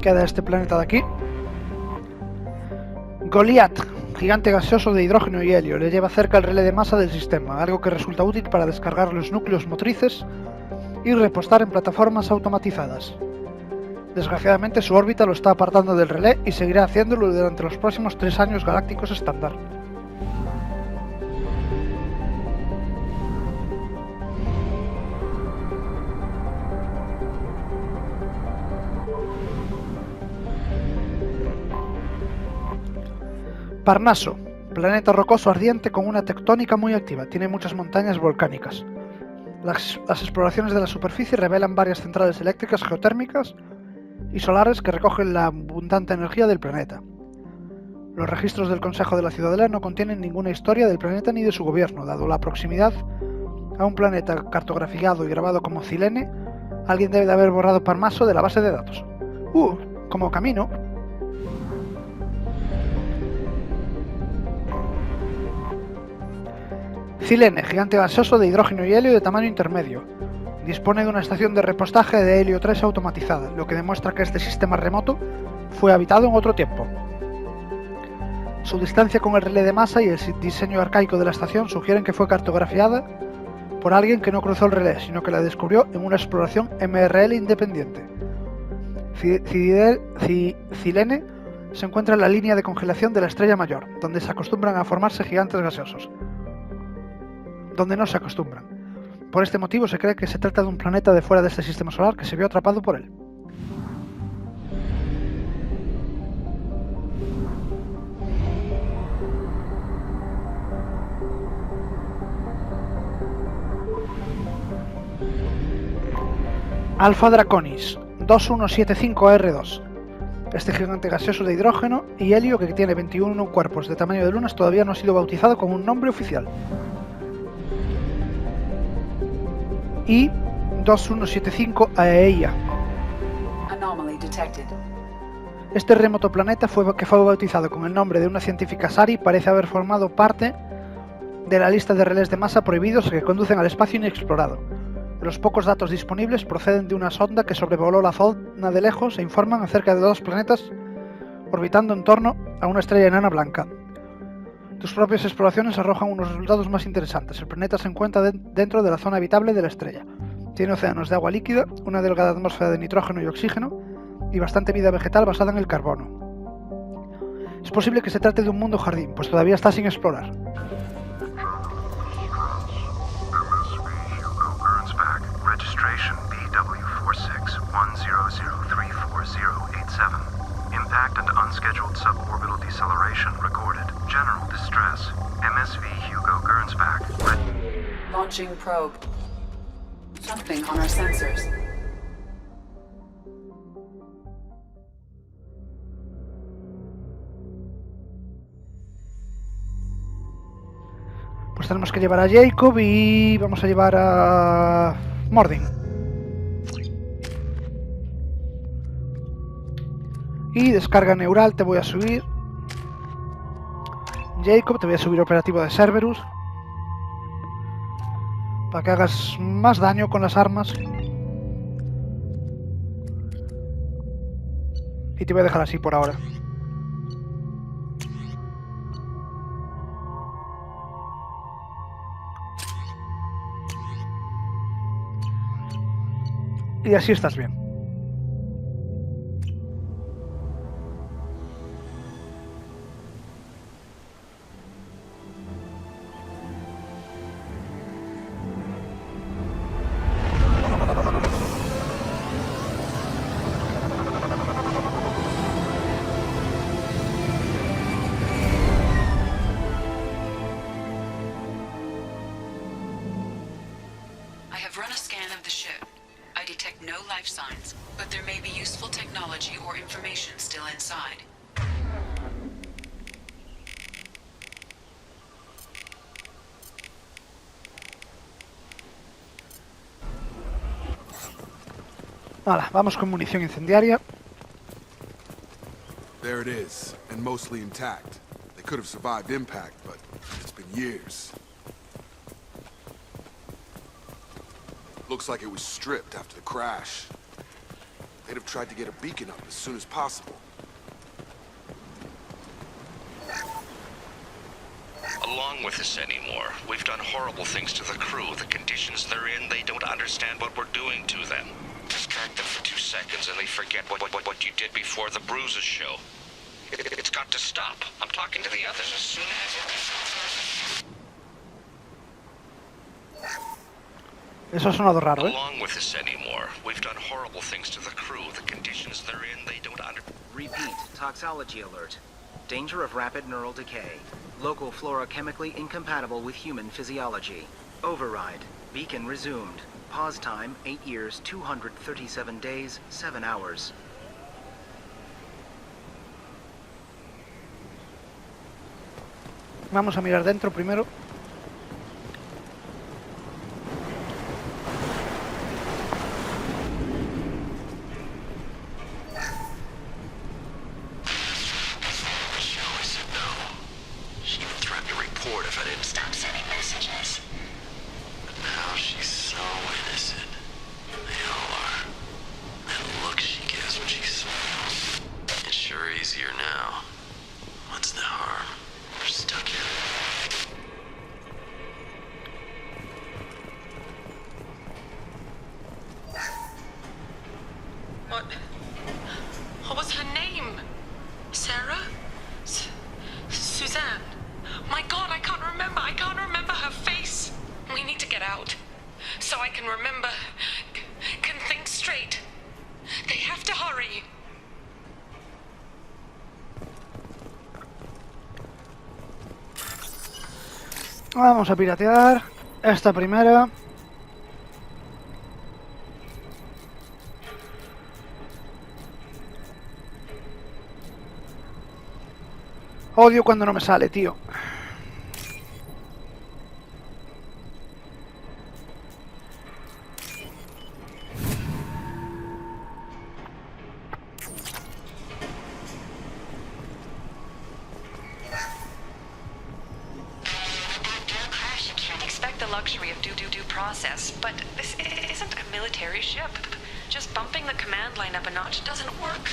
queda este planeta de aquí. Goliath, gigante gaseoso de hidrógeno y helio, le lleva cerca el relé de masa del sistema, algo que resulta útil para descargar los núcleos motrices y repostar en plataformas automatizadas. Desgraciadamente su órbita lo está apartando del relé y seguirá haciéndolo durante los próximos 3 años galácticos estándar. Parnaso, planeta rocoso ardiente con una tectónica muy activa, tiene muchas montañas volcánicas. Las exploraciones de la superficie revelan varias centrales eléctricas geotérmicas y solares que recogen la abundante energía del planeta. Los registros del Consejo de la Ciudadela no contienen ninguna historia del planeta ni de su gobierno, dado la proximidad a un planeta cartografiado y grabado como Cilene. Alguien debe de haber borrado Parnaso de la base de datos. Como camino. Cilene, gigante gaseoso de hidrógeno y helio de tamaño intermedio. Dispone de una estación de repostaje de helio 3 automatizada, lo que demuestra que este sistema remoto fue habitado en otro tiempo. Su distancia con el relé de masa y el diseño arcaico de la estación sugieren que fue cartografiada por alguien que no cruzó el relé, sino que la descubrió en una exploración MRL independiente. Cilene se encuentra en la línea de congelación de la estrella mayor, donde se acostumbran a formarse gigantes gaseosos. Donde no se acostumbran. Por este motivo se cree que se trata de un planeta de fuera de este sistema solar que se vio atrapado por él. Alpha Draconis 2175R2. Este gigante gaseoso de hidrógeno y helio que tiene 21 cuerpos de tamaño de lunas todavía no ha sido bautizado con un nombre oficial. Y 2175 AEIA. Este remoto planeta que fue bautizado con el nombre de una científica Sari parece haber formado parte de la lista de relés de masa prohibidos que conducen al espacio inexplorado. Los pocos datos disponibles proceden de una sonda que sobrevoló la zona de lejos e informan acerca de 2 planetas orbitando en torno a una estrella enana blanca. Tus propias exploraciones arrojan unos resultados más interesantes. El planeta se encuentra dentro de la zona habitable de la estrella. Tiene océanos de agua líquida, una delgada atmósfera de nitrógeno y oxígeno y bastante vida vegetal basada en el carbono. Es posible que se trate de un mundo jardín, pues todavía está sin explorar. MSV Hugo Gernsback, registration BW4610034087. Impact and unscheduled suborbital deceleration recorded. General distress. MSV Hugo Gernsback. Launching probe. Something on our sensors. Pues tenemos que llevar a Jacob y vamos a llevar a Mordin. Y descarga neural te voy a subir. Jacob, te voy a subir operativo de Cerberus para que hagas más daño con las armas. Y te voy a dejar así por ahora. Y así estás bien. I have run a scan of the ship. I detect no life signs, but there may be useful technology or information still inside. Hala, vamos con munición incendiaria. There it is, and mostly intact. They could have survived impact, but it's been years. Looks like it was stripped after the crash. They'd have tried to get a beacon up as soon as possible. Along with this anymore. We've done horrible things to the crew. The conditions they're in, they don't understand what we're doing to them. Distract them for 2 seconds and they forget what you did before the bruises show. It's got to stop. I'm talking to the others as soon as... Eso ha sonado raro, ¿eh? Along with this anymore. We've done horrible things to the crew. The conditions they're in, they don't understand. Repeat, toxology alert. Danger of rapid neural decay. Local flora chemically incompatible with human physiology. Override. Beacon resumed. Pause time, 8 years, 237 days, 7 hours. Vamos a mirar dentro primero. What was her name? Sarah? Suzanne? My God, I can't remember her face. We need to get out. So I can remember, can think straight. They have to hurry. Vamos a piratear esta primera. Odio cuando no me sale, tío. Luxury of due process, but this isn't a military ship. Just bumping the command line up a notch doesn't work.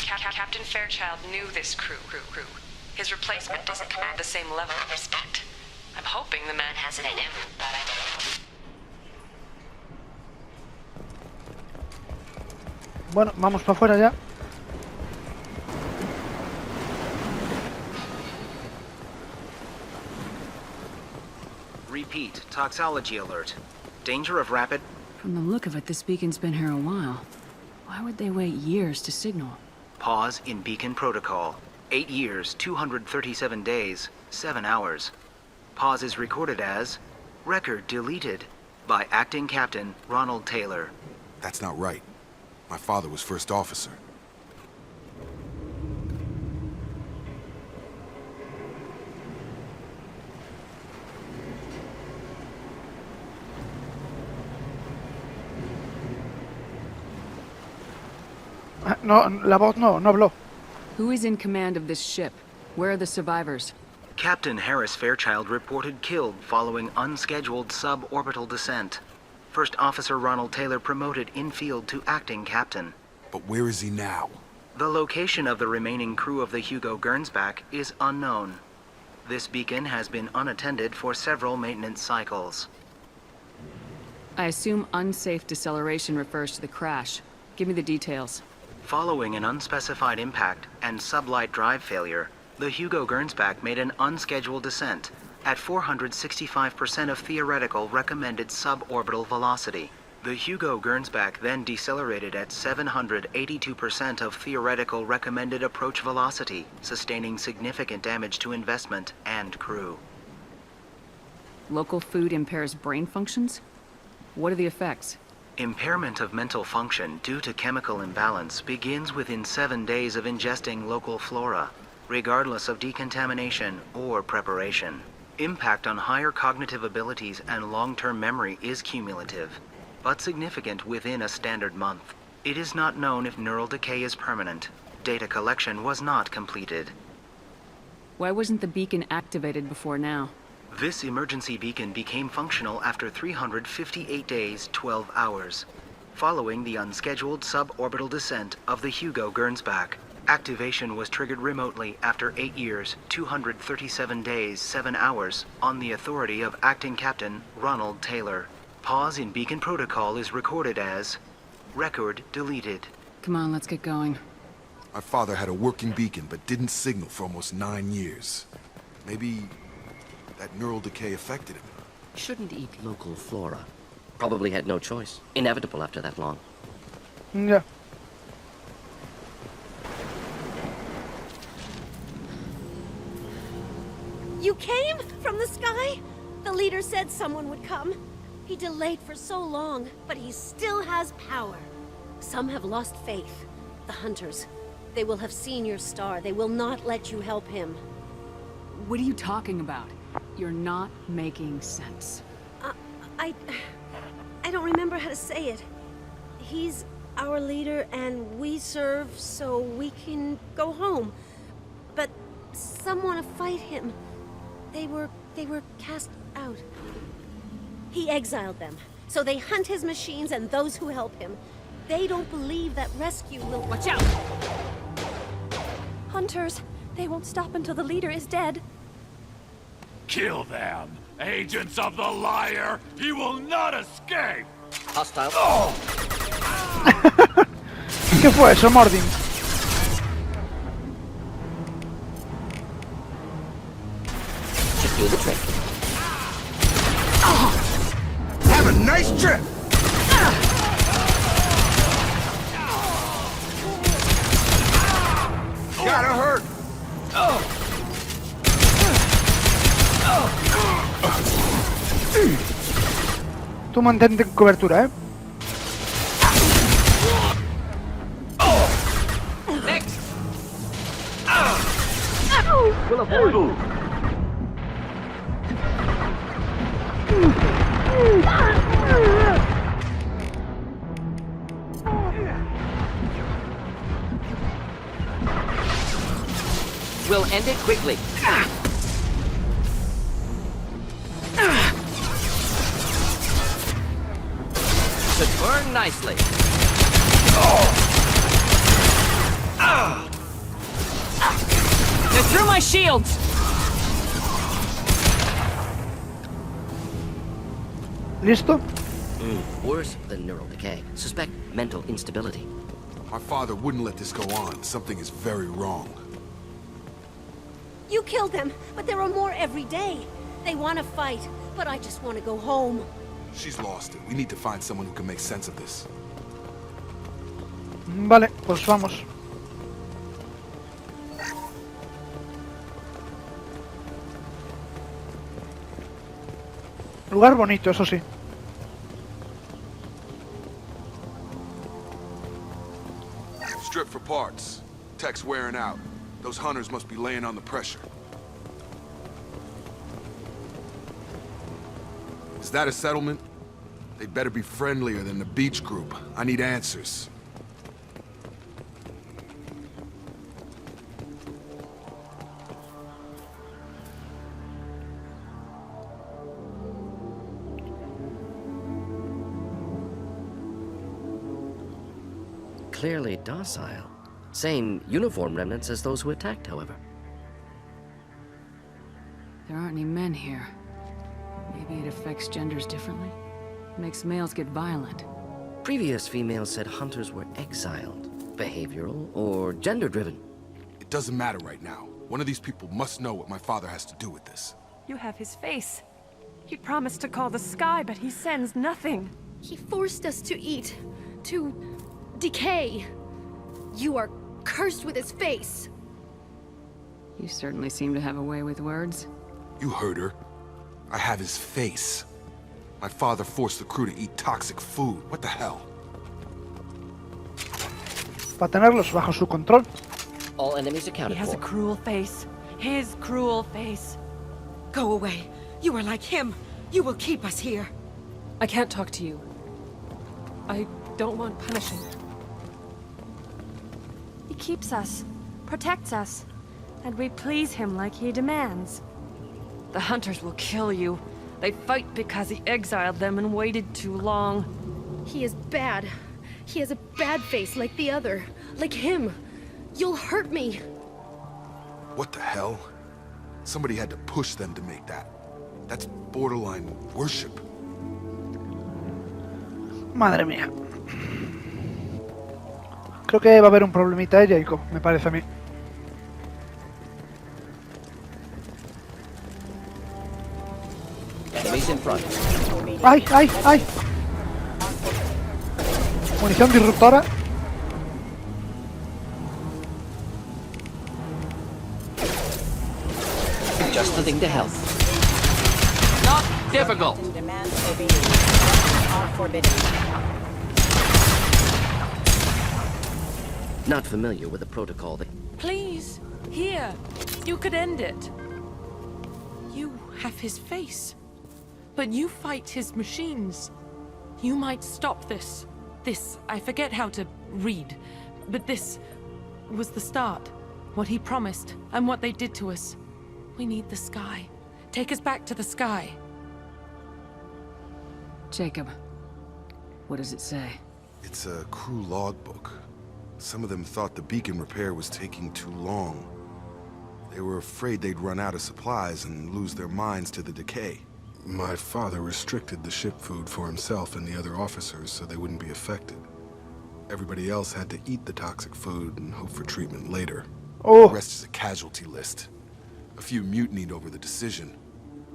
Captain Fairchild knew this crew. His replacement doesn't command the same level of respect. I'm hoping the man has it in him, but I don't know. Bueno, vamos para afuera ya. Repeat, toxology alert. Danger of rapid... From the look of it, this beacon's been here a while. Why would they wait years to signal? Pause in beacon protocol. 8 years, 237 days, 7 hours. Pause is recorded as... Record deleted by Acting Captain Ronald Taylor. That's not right. My father was first officer. No, la voz no habló. Who is in command of this ship? Where are the survivors? Captain Harris Fairchild reported killed following unscheduled suborbital descent. First Officer Ronald Taylor promoted in-field to acting captain. But where is he now? The location of the remaining crew of the Hugo Gernsback is unknown. This beacon has been unattended for several maintenance cycles. I assume unsafe deceleration refers to the crash. Give me the details. Following an unspecified impact and sublight drive failure, the Hugo Gernsback made an unscheduled descent at 465% of theoretical recommended suborbital velocity. The Hugo Gernsback then decelerated at 782% of theoretical recommended approach velocity, sustaining significant damage to investment and crew. Local food impairs brain functions? What are the effects? Impairment of mental function due to chemical imbalance begins within 7 days of ingesting local flora, regardless of decontamination or preparation. Impact on higher cognitive abilities and long-term memory is cumulative, but significant within a standard month. It is not known if neural decay is permanent. Data collection was not completed. Why wasn't the beacon activated before now? This emergency beacon became functional after 358 days, 12 hours. following the unscheduled suborbital descent of the Hugo Gernsback. Activation was triggered remotely after 8 years, 237 days, 7 hours, on the authority of Acting Captain Ronald Taylor. Pause in beacon protocol is recorded as record deleted. Come on, let's get going. My father had a working beacon, but didn't signal for almost 9 years. Maybe that neural decay affected him. Shouldn't eat local flora. Probably had no choice. Inevitable after that long. Yeah. You came from the sky? The leader said someone would come. He delayed for so long, but he still has power. Some have lost faith. The hunters. They will have seen your star. They will not let you help him. What are you talking about? You're not making sense. I don't remember how to say it. He's our leader and we serve so we can go home. But some want to fight him. They were cast out. He exiled them, so they hunt his machines and those who help him. They don't believe that rescue will... Watch out! Hunters, they won't stop until the leader is dead. Kill them! Agents of the liar! He will not escape! Hostile. Oh! ¿Qué fue eso, Mordin? Should do the trick. Have a nice trip! Gotta hurt! Tú mantente en cobertura, ¿eh? We'll end it quickly. Should burn nicely. They're through my shields! ¿Listo? Worse than neural decay. Suspect mental instability. My father wouldn't let this go on. Something is very wrong. You killed them, but there are more every day. They want to fight, but I just want to go home. She's lost it. We need to find someone who can make sense of this. Vale, pues vamos. Lugar bonito, eso sí. Strip for parts. Tech's wearing out. Those hunters must be laying on the pressure. Is that a settlement? They better be friendlier than the beach group. I need answers. Clearly docile. Same uniform remnants as those who attacked, however. There aren't any men here. Maybe it affects genders differently? Makes males get violent. Previous females said hunters were exiled. Behavioral or gender-driven. It doesn't matter right now. One of these people must know what my father has to do with this. You have his face. He promised to call the sky, but he sends nothing. He forced us to eat, to decay. You are cursed with his face. You certainly seem to have a way with words. You heard her. I have his face. My father forced the crew to eat toxic food. What the hell? Para tenerlos bajo su control. All enemies He accounted has a for. cruel face. His cruel face. Go away. You are like him. You will keep us here. I can't talk to you. I don't want punishing. He keeps us, protects us, and we please him like he demands. The hunters will kill you. They fight because he exiled them and waited too long. He is bad. He has a bad face like the other. Like him. You'll hurt me. What the hell? Somebody had to push them to make that. That's borderline worship. Madre mía. Creo que va a haber un problemita de Jacob, me parece a mí. ¡Ay, ay, ay! Munición disruptora. Just the thing to help. Not difficult. Not familiar with the protocol that... Please, here. You could end it. You have his face. But you fight his machines. You might stop this. This, I forget how to read. But this was the start. What he promised, and what they did to us. We need the sky. Take us back to the sky. Jacob, what does it say? It's a crew logbook. Some of them thought the beacon repair was taking too long. They were afraid they'd run out of supplies and lose their minds to the decay. My father restricted the ship food for himself and the other officers so they wouldn't be affected. Everybody else had to eat the toxic food and hope for treatment later. Oh. The rest is a casualty list. A few mutinied over the decision.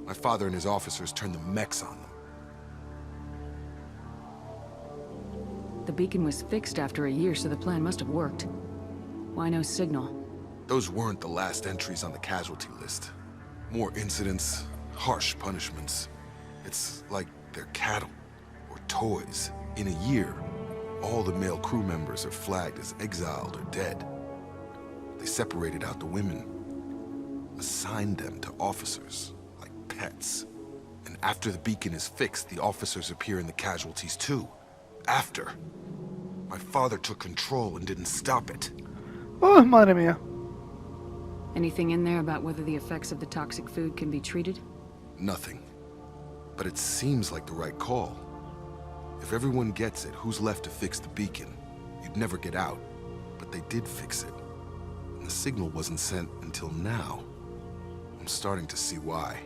My father and his officers turned the mechs on them. The beacon was fixed after a year, so the plan must have worked. Why no signal? Those weren't the last entries on the casualty list. More incidents, harsh punishments. It's like they're cattle, or toys. In a year, all the male crew members are flagged as exiled or dead. They separated out the women, assigned them to officers, like pets. And after the beacon is fixed, the officers appear in the casualties too. After. My father took control and didn't stop it. Oh, madre mía. Anything in there about whether the effects of the toxic food can be treated? Nothing. But it seems like the right call. If everyone gets it, who's left to fix the beacon? You'd never get out. But they did fix it. And the signal wasn't sent until now. I'm starting to see why.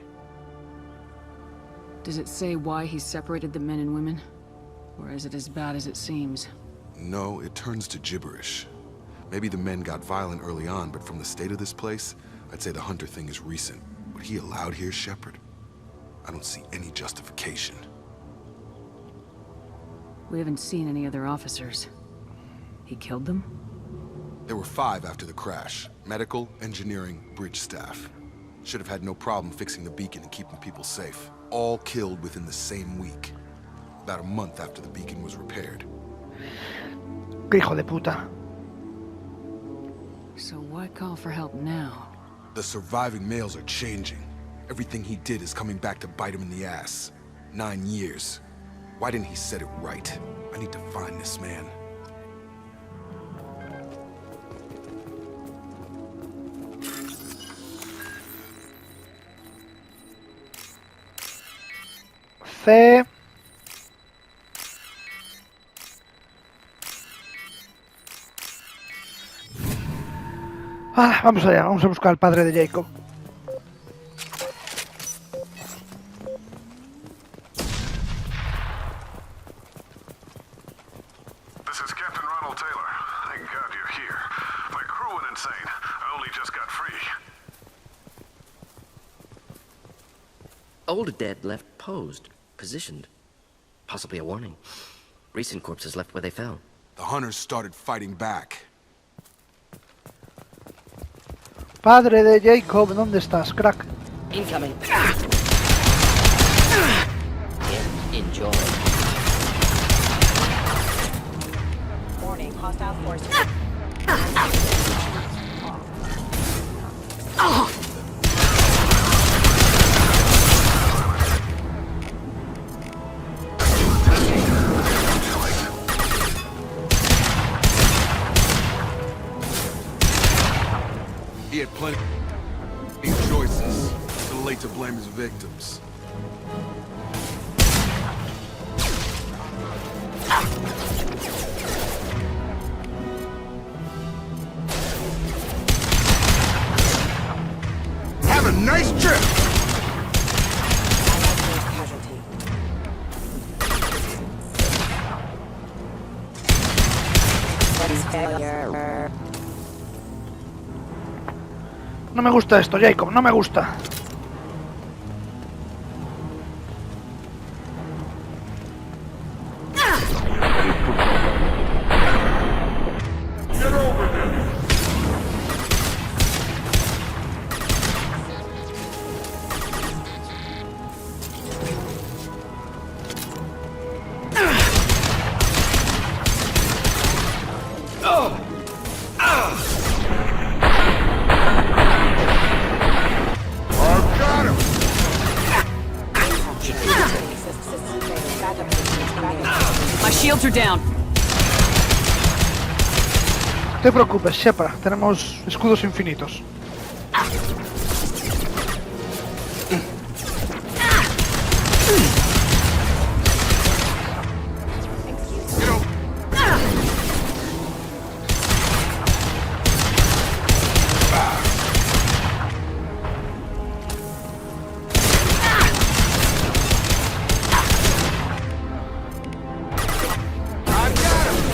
Does it say why he separated the men and women? Or is it as bad as it seems? No, it turns to gibberish. Maybe the men got violent early on, but from the state of this place, I'd say the Hunter thing is recent. What he allowed here, Shepard? I don't see any justification. We haven't seen any other officers. He killed them? There were 5 after the crash. Medical, engineering, bridge staff. Should have had no problem fixing the beacon and keeping people safe. All killed within the same week. About a month after the beacon was repaired. Hijo de puta. So why call for help now? The surviving males are changing. Everything he did is coming back to bite him in the ass. 9 years. Why didn't he set it right? I need to find this man. C. Vamos allá, vamos a buscar al padre de Jacob. This is Captain Ronald Taylor. Thank God you're here. My crew went insane. I only just got free. Old dead left posed, positioned. Possibly a warning. Recent corpses left where they fell. The hunters started fighting back. Padre de Jacob, ¿dónde estás, crack? Incoming. Enjoy. Warning, hostile forces. He had plenty of choices. Too late to blame his victims. Have a nice trip! No me gusta esto, Jacob, no me gusta. My shields are down. No te preocupes, Shepard, tenemos escudos infinitos.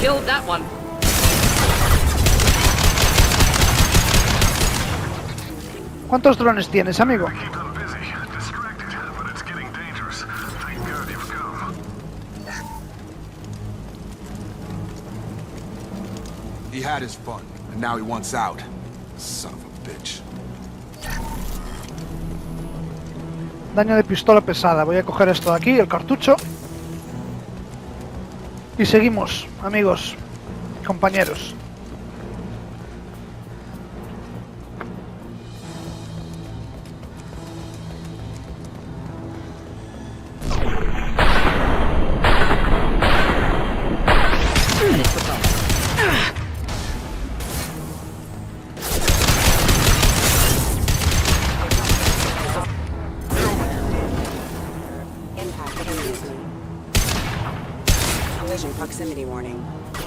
Killed that one. ¿Cuántos drones tienes, amigo? He had his fun, and now he wants out. Son of a bitch. Daño de pistola pesada. Voy a coger esto de aquí, el cartucho. Y seguimos, amigos, compañeros. Proximity warning. It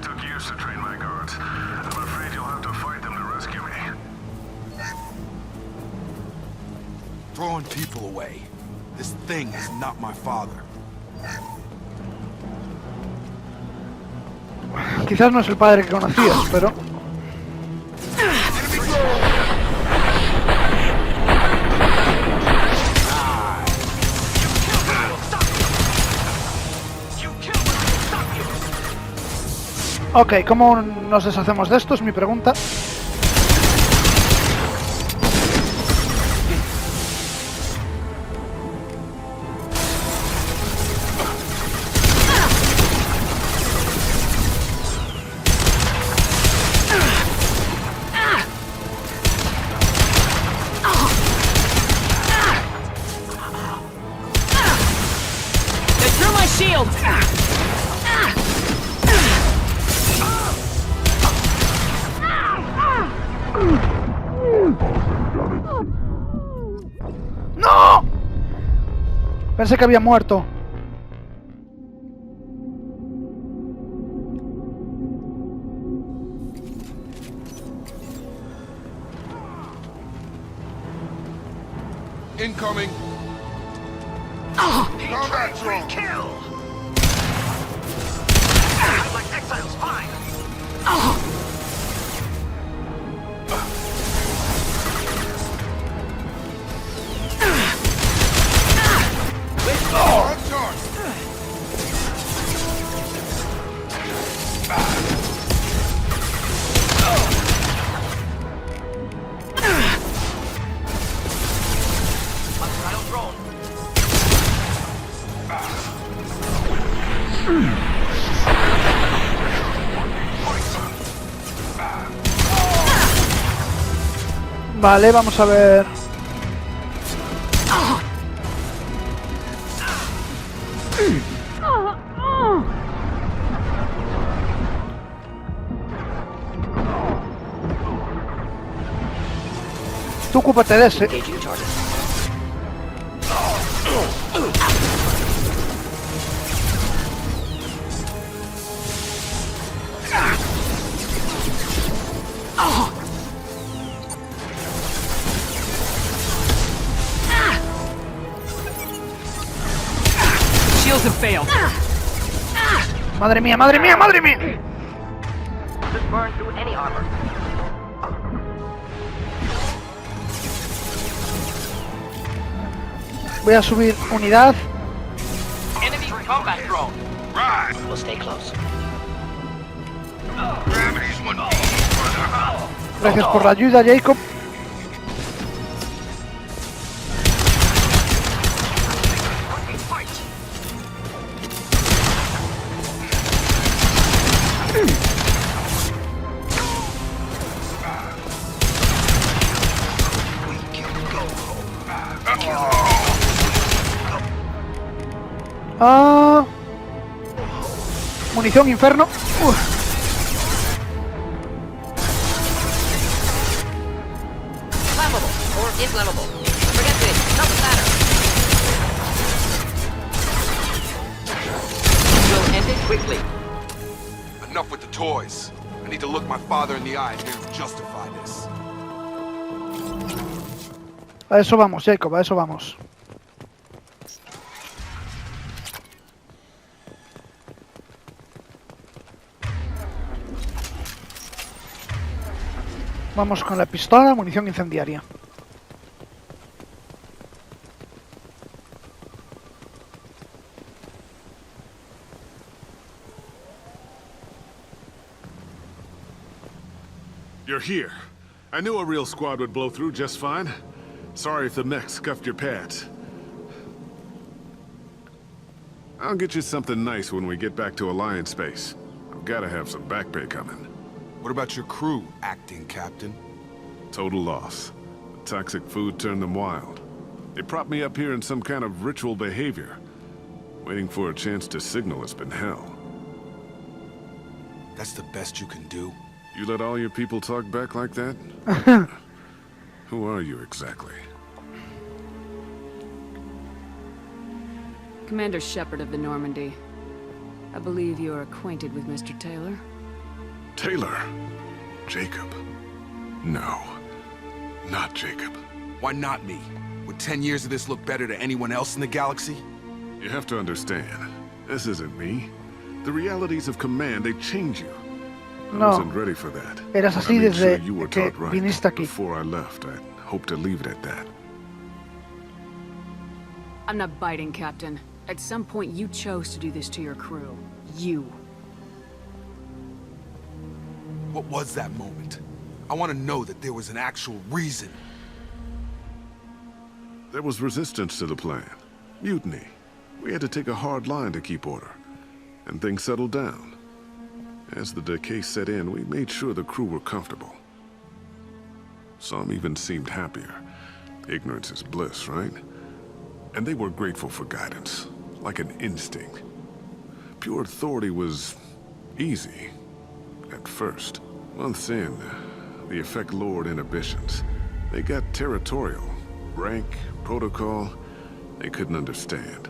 took years to train my guards. I'm afraid you'll have to fight them to rescue me. Throwing people away. This thing is not my father. Quizás no es el padre que conocías, pero... Ok, ¿cómo nos deshacemos de esto? Es mi pregunta. They threw my shield! ¡No! Pensé que había muerto. Incoming. Combat drone. Kill. Like exiles, fine. Vale, vamos a ver. Tú ocúpate de ese. Shields have failed. Madre mía, madre mía, madre mía. Voy a subir unidad. Enemy combat drone. Right. We'll stay close. Gravity's one beat further. Gracias por la ayuda, Jacob. Ah, munición inferno. Flammable or inflammable. Forget this. Doesn't matter. We'll end it quickly. Enough with the toys. I need to look my father in the eye and hear him justify this. A eso vamos, Jacob, a eso vamos. Vamos con la pistola, munición incendiaria. You're here. I knew a real squad would blow through just fine. Sorry if the mech scuffed your pads. I'll get you something nice when we get back to Alliance space. I've gotta have some back pay coming. What about your crew, acting captain? Total loss. The toxic food turned them wild. They propped me up here in some kind of ritual behavior. Waiting for a chance to signal has been hell. That's the best you can do? You let all your people talk back like that? Who are you exactly? Commander Shepard of the Normandy. I believe you're acquainted with Mr. Taylor. Taylor? Jacob? No. Not Jacob. Why not me? Would 10 years of this look better to anyone else in the galaxy? You have to understand, this isn't me. The realities of command, they change you. I wasn't ready for that. Eras así desde you were que taught right. viniste aquí. Before I left, I hope to leave it at that. I'm not biting, Captain. At some point, you chose to do this to your crew. You. What was that moment? I want to know that there was an actual reason. There was resistance to the plan. Mutiny. We had to take a hard line to keep order. And things settled down. As the decay set in, we made sure the crew were comfortable. Some even seemed happier. Ignorance is bliss, right? And they were grateful for guidance, like an instinct. Pure authority was easy, at first. Months in, the effect lowered inhibitions. They got territorial. Rank, protocol, they couldn't understand.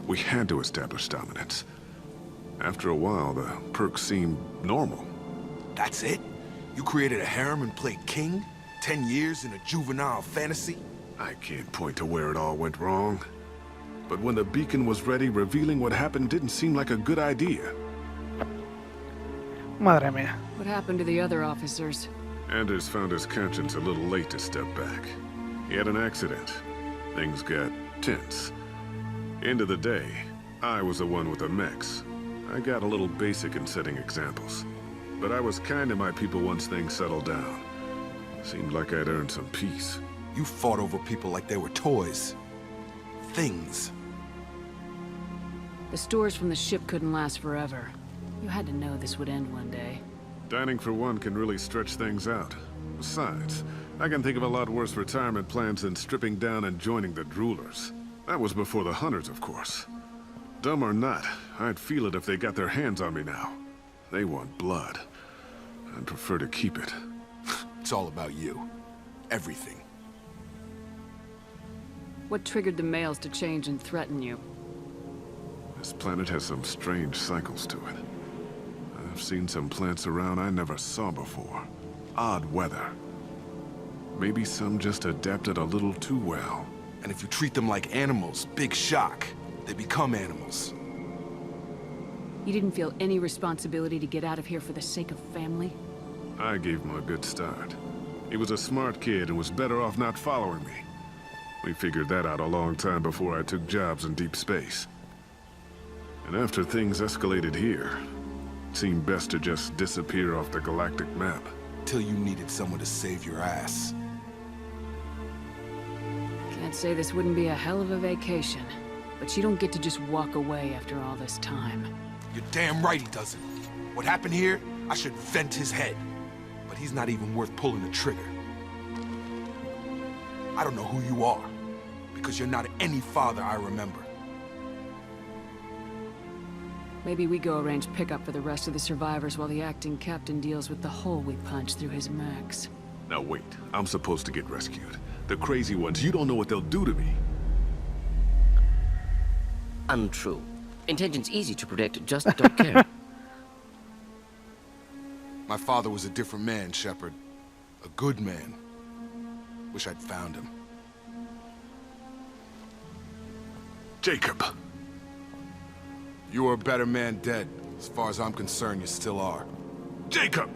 We had to establish dominance. After a while, the perks seemed normal. That's it? You created a harem and played king? 10 years in a juvenile fantasy? I can't point to where it all went wrong. But when the beacon was ready, revealing what happened didn't seem like a good idea. Madre mía. What happened to the other officers? Anders found his conscience a little late to step back. He had an accident. Things got tense. End of the day, I was the one with the mechs. I got a little basic in setting examples. But I was kind to my people once things settled down. Seemed like I'd earned some peace. You fought over people like they were toys. Things. The stores from the ship couldn't last forever. You had to know this would end one day. Dining for one can really stretch things out. Besides, I can think of a lot worse retirement plans than stripping down and joining the droolers. That was before the hunters, of course. Dumb or not, I'd feel it if they got their hands on me now. They want blood. I'd prefer to keep it. It's all about you. Everything. What triggered the males to change and threaten you? This planet has some strange cycles to it. I've seen some plants around I never saw before. odd weather. Maybe some just adapted a little too well. And if you treat them like animals, big shock. They become animals. You didn't feel any responsibility to get out of here for the sake of family? I gave him a good start. He was a smart kid and was better off not following me. We figured that out a long time before I took jobs in deep space. And after things escalated here, it seemed best to just disappear off the galactic map. Till you needed someone to save your ass. Can't say this wouldn't be a hell of a vacation, but you don't get to just walk away after all this time. You're damn right he doesn't. What happened here, I should vent his head. But he's not even worth pulling the trigger. I don't know who you are, because you're not any father I remember. Maybe we go arrange pickup for the rest of the survivors while the acting captain deals with the hole we punched through his max. Now wait, I'm supposed to get rescued. The crazy ones, you don't know what they'll do to me. Untrue. Intention's easy to predict, just don't care. My father was a different man, Shepard. A good man. Wish I'd found him. Jacob! You were a better man dead. As far as I'm concerned, you still are. Jacob!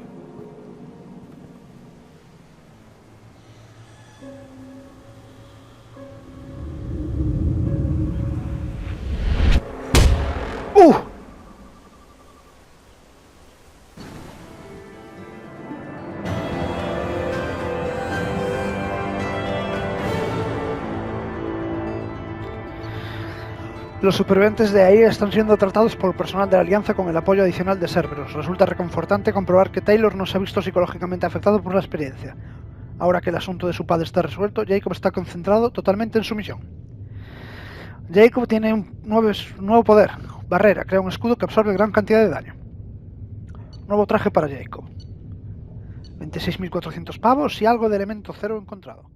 Los supervivientes de ahí están siendo tratados por el personal de la Alianza con el apoyo adicional de Cerberus. Resulta reconfortante comprobar que Taylor no se ha visto psicológicamente afectado por la experiencia. Ahora que el asunto de su padre está resuelto, Jacob está concentrado totalmente en su misión. Jacob tiene un nuevo poder, Barrera, crea un escudo que absorbe gran cantidad de daño. Nuevo traje para Jacob. 26.400 pavos y algo de elemento cero encontrado.